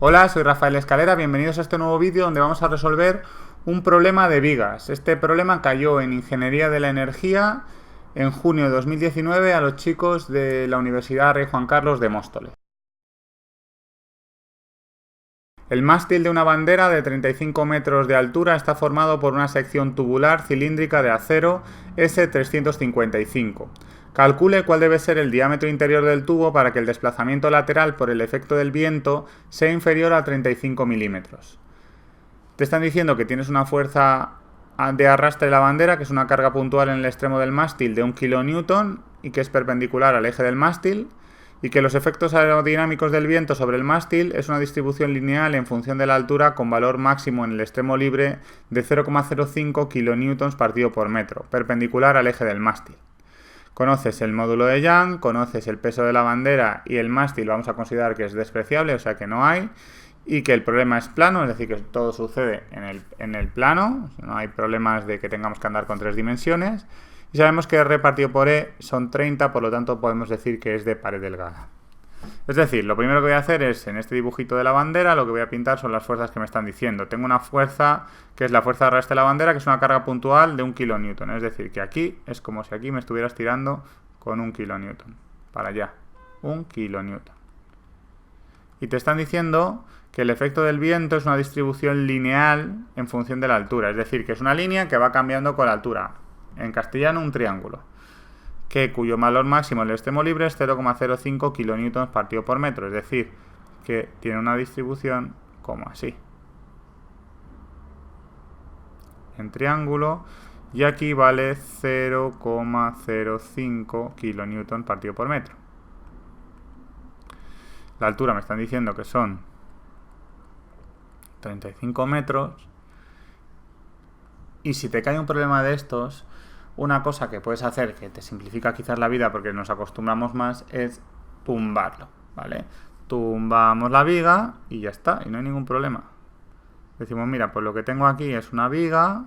Hola, soy Rafael Escalera, bienvenidos a este nuevo vídeo donde vamos a resolver un problema de vigas. Este problema cayó en Ingeniería de la Energía en junio de 2019 a los chicos de la Universidad Rey Juan Carlos de Móstoles. El mástil de una bandera de 35 metros de altura está formado por una sección tubular cilíndrica de acero S355. Calcule cuál debe ser el diámetro interior del tubo para que el desplazamiento lateral por el efecto del viento sea inferior a 35 milímetros. Te están diciendo que tienes una fuerza de arrastre de la bandera, que es una carga puntual en el extremo del mástil de 1 kN y que es perpendicular al eje del mástil, y que los efectos aerodinámicos del viento sobre el mástil es una distribución lineal en función de la altura con valor máximo en el extremo libre de 0,05 kN partido por metro, perpendicular al eje del mástil. Conoces el módulo de Young, conoces el peso de la bandera y el mástil vamos a considerar que es despreciable, o sea que no hay, y que el problema es plano, es decir, que todo sucede en el plano, no hay problemas de que tengamos que andar con 3 dimensiones, y sabemos que R partido por E son 30, por lo tanto podemos decir que es de pared delgada. Es decir, lo primero que voy a hacer es, en este dibujito de la bandera, lo que voy a pintar son las fuerzas que me están diciendo. Tengo una fuerza, que es la fuerza de arrastre de la bandera, que es una carga puntual de 1 kN. Es decir, que aquí es como si aquí me estuvieras tirando con 1 kN. Para allá. 1 kN. Y te están diciendo que el efecto del viento es una distribución lineal en función de la altura. Es decir, que es una línea que va cambiando con la altura. En castellano, un triángulo. Cuyo valor máximo en el extremo libre es 0,05 kN partido por metro, es decir, que tiene una distribución como así. En triángulo, y aquí vale 0,05 kN partido por metro. La altura me están diciendo que son 35 metros, y si te cae un problema de estos, una cosa que puedes hacer que te simplifica quizás la vida porque nos acostumbramos más es tumbarlo, ¿vale? Tumbamos la viga y ya está, y no hay ningún problema. Decimos, mira, pues lo que tengo aquí es una viga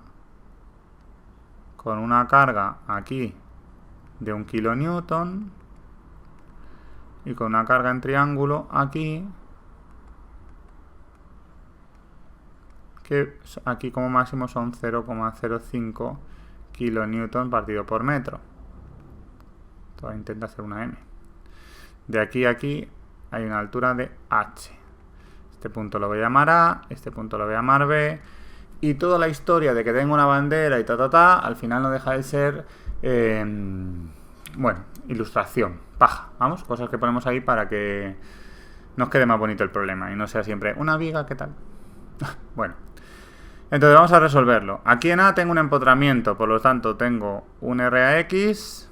con una carga aquí de 1 kN y con una carga en triángulo aquí, que aquí como máximo son 0,05 kN partido por metro. Entonces intenta hacer una M. De aquí a aquí hay una altura de H. Este punto lo voy a llamar A, este punto lo voy a llamar B. Y toda la historia de que tengo una bandera y al final no deja de ser, bueno, ilustración, paja. Vamos, cosas que ponemos ahí para que nos quede más bonito el problema y no sea siempre una viga, ¿qué tal? Bueno. Entonces vamos a resolverlo. Aquí en A tengo un empotramiento, por lo tanto tengo un RAX,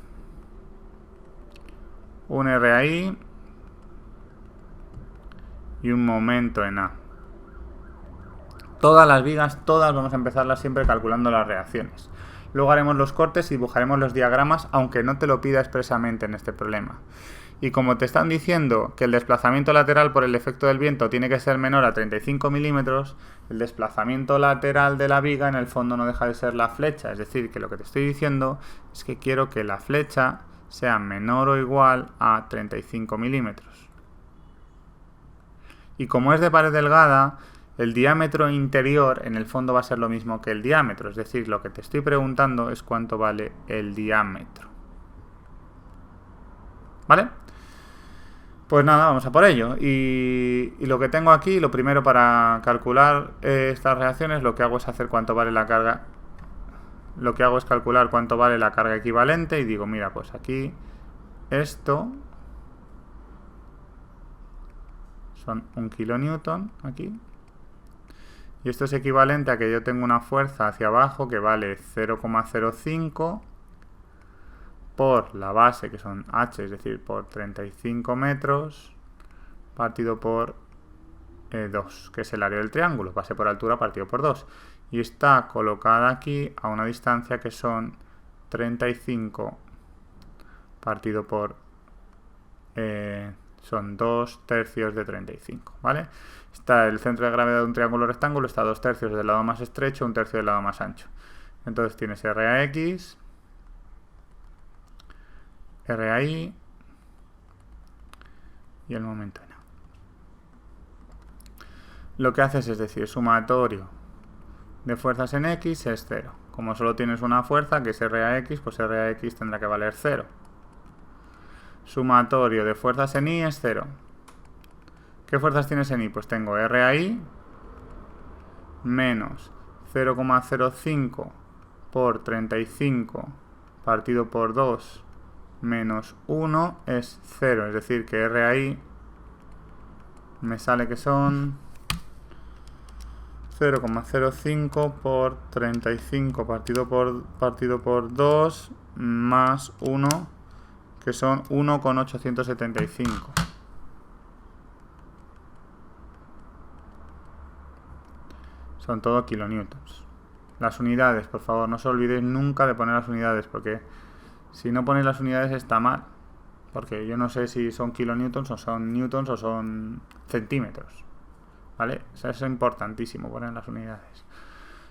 un RAI y un momento en A. Todas las vigas, todas vamos a empezarlas siempre calculando las reacciones. Luego haremos los cortes y dibujaremos los diagramas, aunque no te lo pida expresamente en este problema. Y como te están diciendo que el desplazamiento lateral por el efecto del viento tiene que ser menor a 35 milímetros, el desplazamiento lateral de la viga en el fondo no deja de ser la flecha. Es decir, que lo que te estoy diciendo es que quiero que la flecha sea menor o igual a 35 milímetros. Y como es de pared delgada, el diámetro interior en el fondo va a ser lo mismo que el diámetro. Es decir, lo que te estoy preguntando es cuánto vale el diámetro. ¿Vale? Pues nada, vamos a por ello. Y lo que tengo aquí, lo primero para calcular estas reacciones, lo que hago es hacer cuánto vale la carga. Lo que hago es calcular cuánto vale la carga equivalente y digo, mira, pues aquí esto son 1 kN aquí. Y esto es equivalente a que yo tengo una fuerza hacia abajo que vale 0,05 por la base, que son H, es decir, por 35 metros, partido por 2, que es el área del triángulo, base por altura partido por 2. Y está colocada aquí a una distancia que son 35 partido por... son 2/3 de 35, ¿vale? Está el centro de gravedad de un triángulo rectángulo, está 2/3 del lado más estrecho, 1/3 del lado más ancho. Entonces tienes RAX, RAI y el momento en A. lo que haces es decir, sumatorio de fuerzas en X es 0. Como solo tienes una fuerza, que es RAX, pues RAX tendrá que valer 0. Sumatorio de fuerzas en Y es 0. ¿Qué fuerzas tienes en Y? Pues tengo RAI menos 0,05 por 35 partido por 2 menos 1 es 0. Es decir, que RAI me sale que son 0,05 por 35 partido por 2 más 1, que son 1,875. Son todo kilonewtons. Las unidades, por favor, no os olvidéis nunca de poner las unidades, porque si no ponéis las unidades está mal. Porque yo no sé si son kilonewtons o son newtons o son centímetros. ¿Vale? O sea, eso es importantísimo, poner las unidades.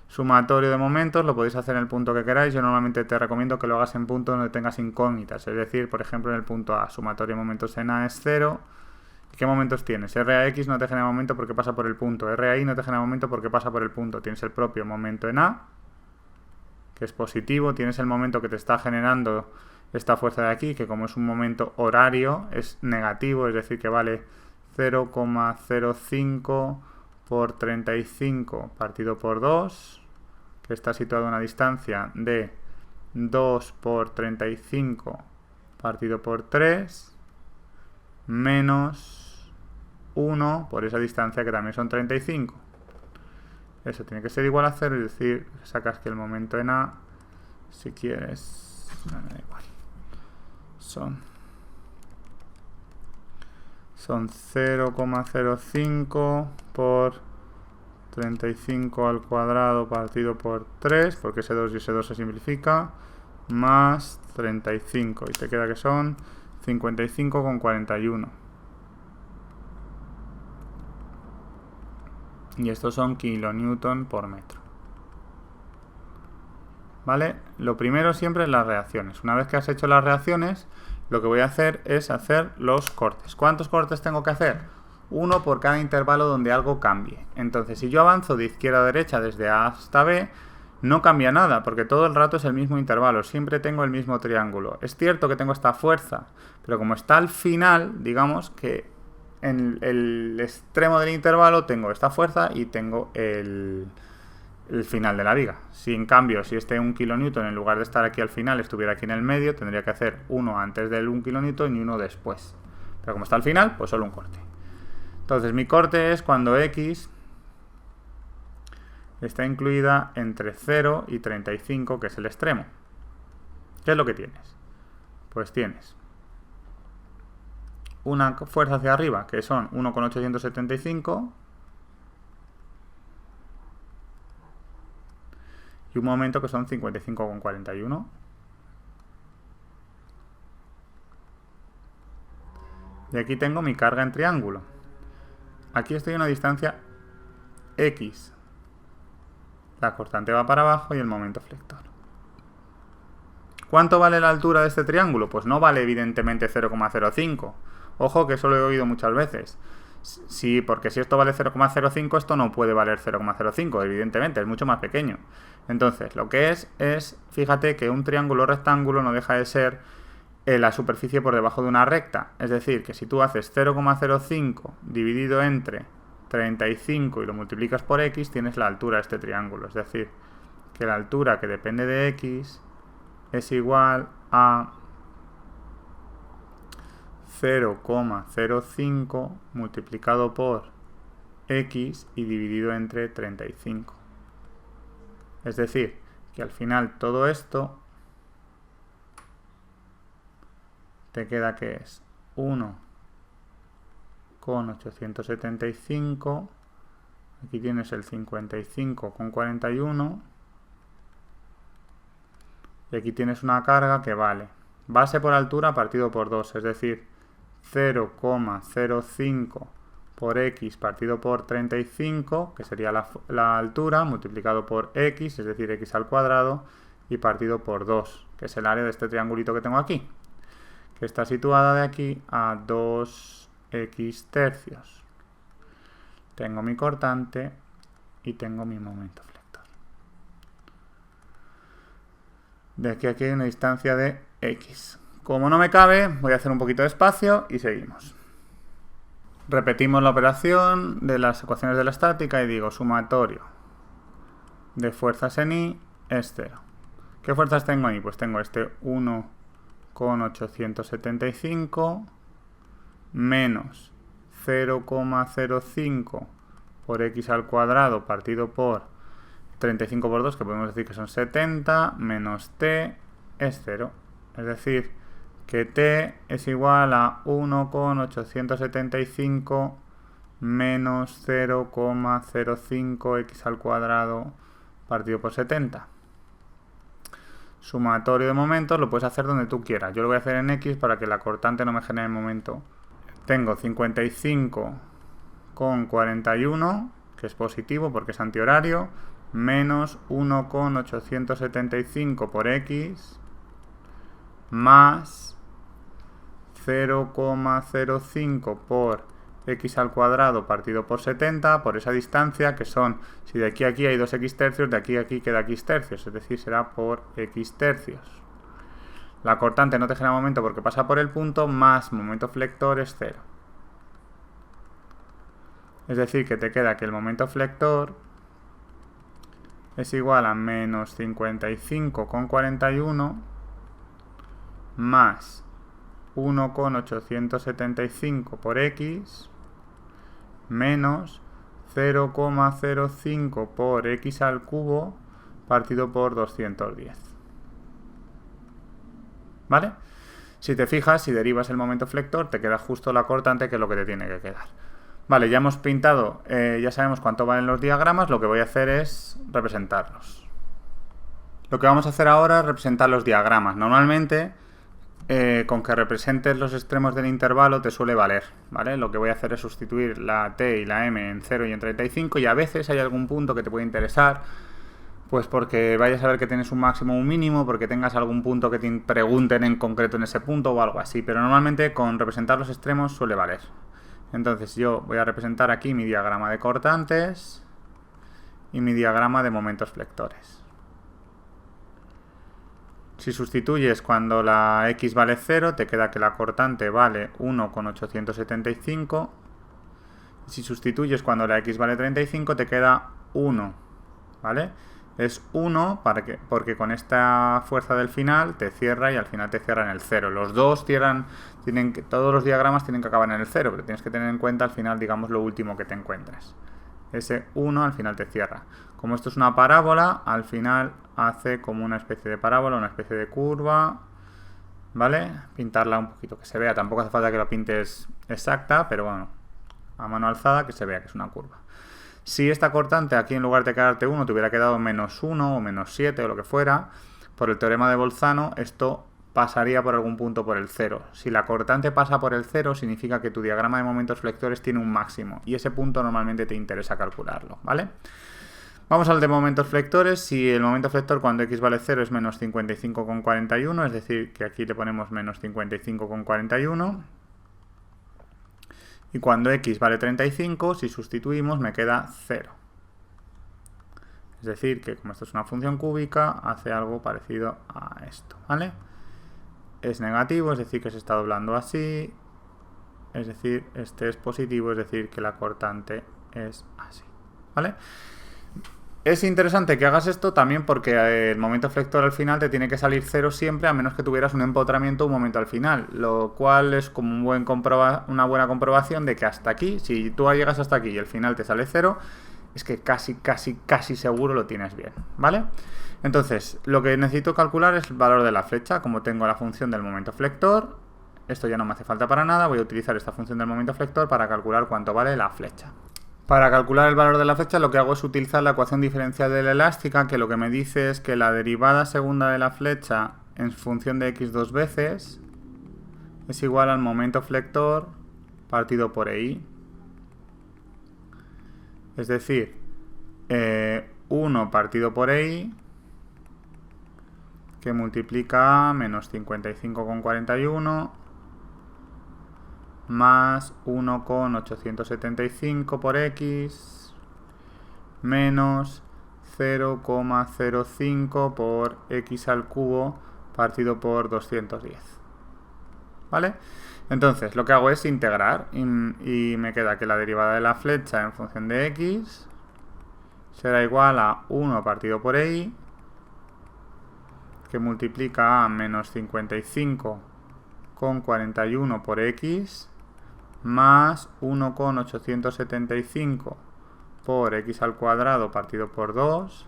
Sumatorio de momentos, lo podéis hacer en el punto que queráis. Yo normalmente te recomiendo que lo hagas en puntos donde tengas incógnitas. Es decir, por ejemplo, en el punto A, sumatorio de momentos en A es 0. ¿Qué momentos tienes? RAX no te genera momento porque pasa por el punto. RAI no te genera momento porque pasa por el punto. Tienes el propio momento en A, que es positivo. Tienes el momento que te está generando esta fuerza de aquí, que como es un momento horario, es negativo, es decir, que vale 0,05 por 35 partido por 2, que está situado a una distancia de 2 por 35 partido por 3, menos 1 por esa distancia que también son 35. Eso tiene que ser igual a 0, es decir, sacas que el momento en A, si quieres, no me da igual, son 0,05 por 35 al cuadrado partido por 3, porque ese 2 y ese 2 se simplifica, más 35, y te queda que son 55,41. Y estos son kilonewton por metro. ¿Vale? Lo primero siempre es las reacciones. Una vez que has hecho las reacciones, lo que voy a hacer es hacer los cortes. ¿Cuántos cortes tengo que hacer? Uno por cada intervalo donde algo cambie. Entonces, si yo avanzo de izquierda a derecha desde A hasta B, no cambia nada, porque todo el rato es el mismo intervalo, siempre tengo el mismo triángulo. Es cierto que tengo esta fuerza, pero como está al final, digamos que en el extremo del intervalo tengo esta fuerza y tengo el final de la viga. Si en cambio, si este 1 kilonewton en lugar de estar aquí al final estuviera aquí en el medio, tendría que hacer uno antes del 1 kilonewton y uno después. Pero como está al final, pues solo un corte. Entonces mi corte es cuando X está incluida entre 0 y 35, que es el extremo. ¿Qué es lo que tienes? Pues tienes una fuerza hacia arriba, que son 1,875, y un momento que son 55,41. Y aquí tengo mi carga en triángulo. Aquí estoy a una distancia X. La cortante va para abajo y el momento flector. ¿Cuánto vale la altura de este triángulo? Pues no vale evidentemente 0,05. Ojo, que eso lo he oído muchas veces. Sí, porque si esto vale 0,05, esto no puede valer 0,05, evidentemente, es mucho más pequeño. Entonces, lo que es, fíjate que un triángulo rectángulo no deja de ser la superficie por debajo de una recta. Es decir, que si tú haces 0,05 dividido entre 35 y lo multiplicas por X, tienes la altura de este triángulo. Es decir, que la altura que depende de X es igual a 0,05 multiplicado por X y dividido entre 35. Es decir, que al final todo esto te queda que es 1,875. Aquí tienes el 55,41. Y aquí tienes una carga que vale base por altura partido por 2, es decir, 0,05 por X partido por 35, que sería la altura, multiplicado por X, es decir, X al cuadrado, y partido por 2, que es el área de este triangulito que tengo aquí, que está situada de aquí a 2X tercios. tengo mi cortante y tengo mi momento flector. De aquí a aquí hay una distancia de x. Como no me cabe, voy a hacer un poquito de espacio y seguimos. Repetimos la operación de las ecuaciones de la estática y digo sumatorio de fuerzas en I es 0. ¿Qué fuerzas tengo ahí? Pues tengo este 1,875 menos 0,05 por x al cuadrado partido por 35 por 2, que podemos decir que son 70, menos t es 0. Es decir, que t es igual a 1,875 menos 0,05 x al cuadrado partido por 70. Sumatorio de momentos lo puedes hacer donde tú quieras. Yo lo voy a hacer en x para que la cortante no me genere momento. Tengo 55,41, que es positivo porque es antihorario, menos 1,875 por x, más 0,05 por x al cuadrado partido por 70, por esa distancia, que son, si de aquí a aquí hay 2x tercios, de aquí a aquí queda x tercios, es decir, será por x tercios. La cortante no te genera momento porque pasa por el punto, más momento flector es 0. Es decir, que te queda que el momento flector es igual a menos 55,41 más 1,875 por x menos 0,05 por x al cubo partido por 210. ¿Vale? Si te fijas, si derivas el momento flector, te queda justo la cortante, que es lo que te tiene que quedar. Vale, ya hemos pintado, ya sabemos cuánto valen los diagramas, lo que voy a hacer es representarlos. Lo que vamos a hacer ahora es representar los diagramas. Normalmente, con que representes los extremos del intervalo te suele valer, ¿vale? Lo que voy a hacer es sustituir la t y la m en 0 y en 35, y a veces hay algún punto que te puede interesar, pues porque vayas a ver que tienes un máximo o un mínimo, porque tengas algún punto que te pregunten en concreto en ese punto o algo así, pero normalmente con representar los extremos suele valer. Entonces yo voy a representar aquí mi diagrama de cortantes y mi diagrama de momentos flectores. Si sustituyes cuando la x vale 0, te queda que la cortante vale 1,875. Si sustituyes cuando la x vale 35, te queda 1, ¿vale? Es 1 porque con esta fuerza del final te cierra y al final te cierra en el 0. Los dos todos los diagramas tienen que acabar en el 0, pero tienes que tener en cuenta al final, digamos, lo último que te encuentres. Ese 1 al final te cierra. Como esto es una parábola, al final hace como una especie de parábola, una especie de curva, ¿vale? Pintarla un poquito que se vea. Tampoco hace falta que lo pintes exacta, pero bueno, a mano alzada que se vea que es una curva. Si esta cortante aquí en lugar de quedarte 1 te hubiera quedado menos 1 o menos 7 o lo que fuera, por el teorema de Bolzano esto pasaría por algún punto por el 0. Si la cortante pasa por el 0 significa que tu diagrama de momentos flectores tiene un máximo y ese punto normalmente te interesa calcularlo, ¿vale? Vamos al de momentos flectores. Si el momento flector cuando x vale 0 es menos 55,41, es decir, que aquí le ponemos menos 55,41. Y cuando x vale 35, si sustituimos, me queda 0. Es decir, que como esto es una función cúbica, hace algo parecido a esto, ¿vale? Es negativo, es decir, que se está doblando así. Es decir, este es positivo, es decir, que la cortante es así, ¿vale? Es interesante que hagas esto también porque el momento flector al final te tiene que salir 0 siempre, a menos que tuvieras un empotramiento un momento al final, lo cual es como una buena comprobación de que hasta aquí, si tú llegas hasta aquí y el final te sale 0, es que casi seguro lo tienes bien, ¿vale? Entonces, lo que necesito calcular es el valor de la flecha. Como tengo la función del momento flector, esto ya no me hace falta para nada, voy a utilizar esta función del momento flector para calcular cuánto vale la flecha. Para calcular el valor de la flecha lo que hago es utilizar la ecuación diferencial de la elástica, que lo que me dice es que la derivada segunda de la flecha en función de x dos veces es igual al momento flector partido por EI. Es decir, 1 partido por EI, que multiplica menos 55,41 más 1,875 por x menos 0,05 por x al cubo partido por 210. ¿Vale? Entonces, lo que hago es integrar y me queda que la derivada de la flecha en función de x será igual a 1 partido por y, que multiplica a menos 55,41 por x, más 1,875 por x al cuadrado partido por 2,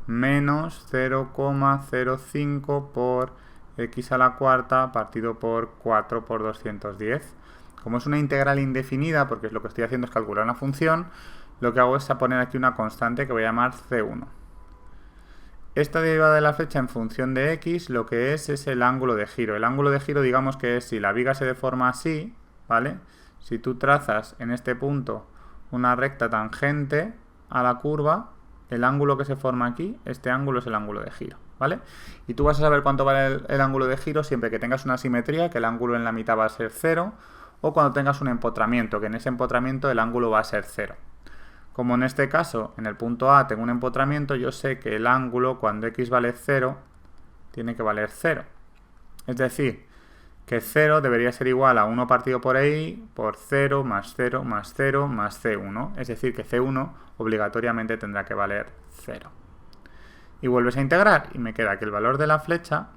menos 0,05 por x a la cuarta partido por 4 por 210. Como es una integral indefinida, porque lo que estoy haciendo es calcular una función, lo que hago es poner aquí una constante que voy a llamar C1. Esta derivada de la flecha en función de x lo que es el ángulo de giro. El ángulo de giro, digamos que es si la viga se deforma así, ¿vale? Si tú trazas en este punto una recta tangente a la curva, el ángulo que se forma aquí, este ángulo es el ángulo de giro, ¿vale? Y tú vas a saber cuánto vale el ángulo de giro siempre que tengas una simetría, que el ángulo en la mitad va a ser 0, o cuando tengas un empotramiento, que en ese empotramiento el ángulo va a ser 0. Como en este caso, en el punto A tengo un empotramiento, yo sé que el ángulo cuando x vale 0, tiene que valer 0. Es decir, que 0 debería ser igual a 1 partido por y por 0 más 0 más 0 más c1. Es decir, que c1 obligatoriamente tendrá que valer 0. Y vuelves a integrar y me queda que el valor de la flecha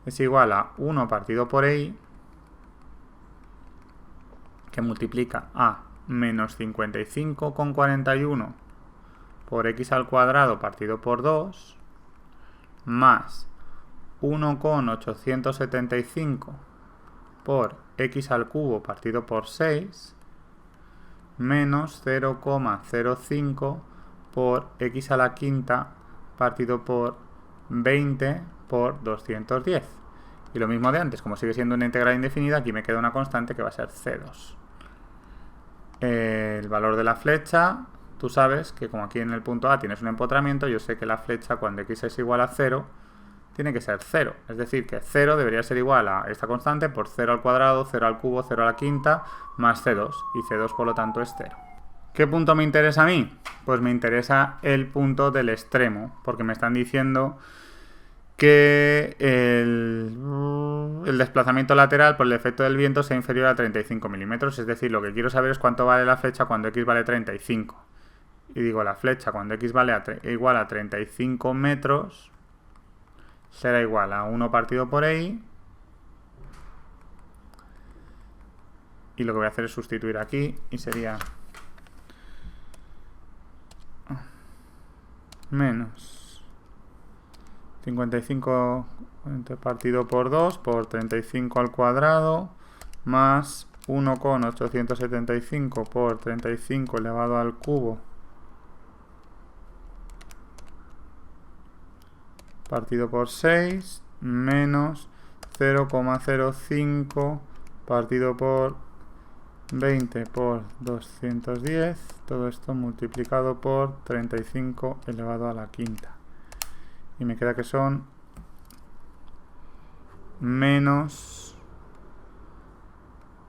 es igual a 1 partido por y, que multiplica a menos 55,41 por x al cuadrado partido por 2, más 1,875 por x al cubo partido por 6, menos 0,05 por x a la quinta partido por 20 por 210. Y lo mismo de antes, como sigue siendo una integral indefinida, aquí me queda una constante que va a ser C2. El valor de la flecha, tú sabes que como aquí en el punto A tienes un empotramiento, yo sé que la flecha cuando x es igual a 0, tiene que ser 0. Es decir, que 0 debería ser igual a esta constante por 0 al cuadrado, 0 al cubo, 0 a la quinta, más C2. Y C2 por lo tanto es 0. ¿Qué punto me interesa a mí? Pues me interesa el punto del extremo, porque me están diciendo que el desplazamiento lateral por el efecto del viento sea inferior a 35 milímetros. Es decir, lo que quiero saber es cuánto vale la flecha cuando x vale 35. Y digo, la flecha cuando x vale igual a 35 metros será igual a 1 partido por y. Y lo que voy a hacer es sustituir aquí y sería menos 55 partido por 2 por 35 al cuadrado más 1,875 por 35 elevado al cubo partido por 6 menos 0,05 partido por 20 por 210, todo esto multiplicado por 35 elevado a la quinta. Y me queda que son menos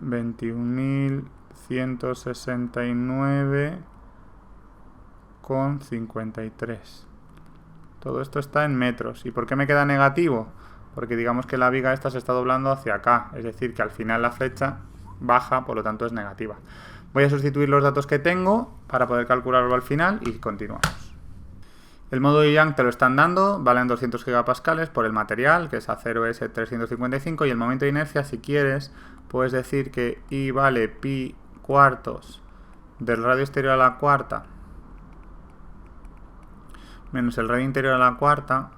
21.169,53. Todo esto está en metros. ¿Y por qué me queda negativo? Porque digamos que la viga esta se está doblando hacia acá, es decir, que al final la flecha baja, por lo tanto es negativa. Voy a sustituir los datos que tengo para poder calcularlo al final y continuamos. El módulo de Young te lo están dando, valen 200 gigapascales por el material, que es acero S355, y el momento de inercia, si quieres, puedes decir que I vale pi cuartos del radio exterior a la cuarta menos el radio interior a la cuarta,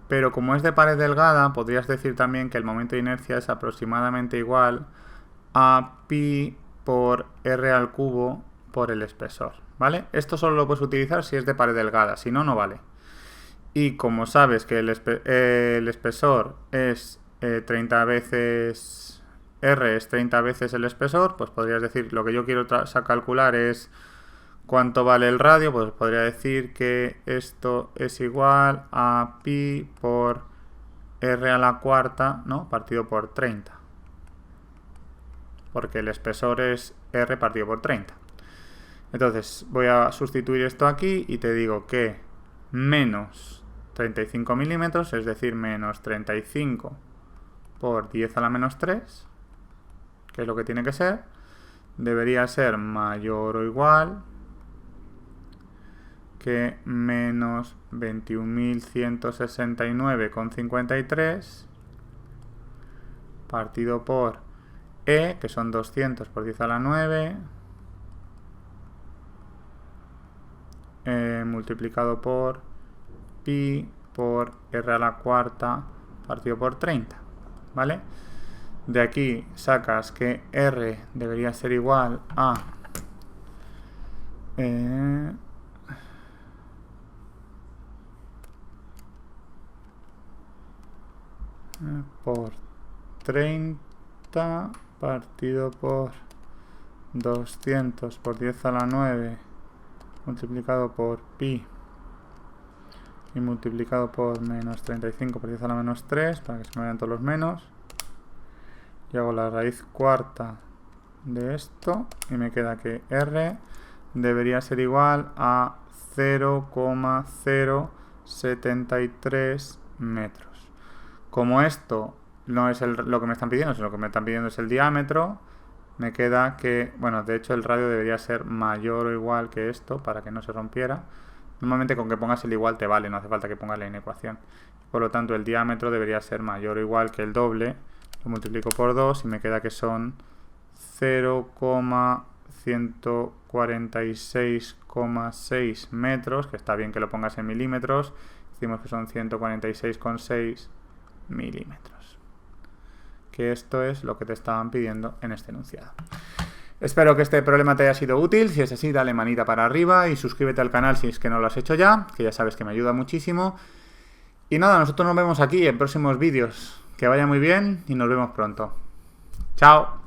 pero como es de pared delgada, podrías decir también que el momento de inercia es aproximadamente igual a pi por r al cubo por el espesor, ¿vale? Esto solo lo puedes utilizar si es de pared delgada, si no, no vale. Y como sabes que el espesor es 30 veces r es 30 veces el espesor, pues podrías decir, lo que yo quiero calcular es cuánto vale el radio, pues podría decir que esto es igual a pi por r a la cuarta, ¿no? Partido por 30. porque el espesor es R partido por 30. Entonces voy a sustituir esto aquí y te digo que menos 35 milímetros, es decir, menos 35 por 10 a la menos 3, que es lo que tiene que ser, debería ser mayor o igual que menos 21.169,53 partido por E, que son 200 por 10 a la 9, multiplicado por pi por R a la cuarta partido por 30, ¿vale? De aquí sacas que R debería ser igual a por 30 partido por 200 por 10 a la 9 multiplicado por pi y multiplicado por menos 35 por 10 a la menos 3, para que se me vean todos los menos, y hago la raíz cuarta de esto y me queda que R debería ser igual a 0,073 metros. Como esto no es lo que me están pidiendo, sino lo que me están pidiendo es el diámetro, me queda que, bueno, de hecho el radio debería ser mayor o igual que esto para que no se rompiera. Normalmente con que pongas el igual te vale, no hace falta que pongas la inecuación. Por lo tanto, el diámetro debería ser mayor o igual que el doble. Lo multiplico por 2 y me queda que son 0,146,6 metros, que está bien que lo pongas en milímetros. Decimos que son 146,6 milímetros. Que esto es lo que te estaban pidiendo en este enunciado. Espero que este problema te haya sido útil. Si es así, dale manita para arriba y suscríbete al canal si es que no lo has hecho ya, que ya sabes que me ayuda muchísimo. Y nada, nosotros nos vemos aquí en próximos vídeos. Que vaya muy bien y nos vemos pronto. ¡Chao!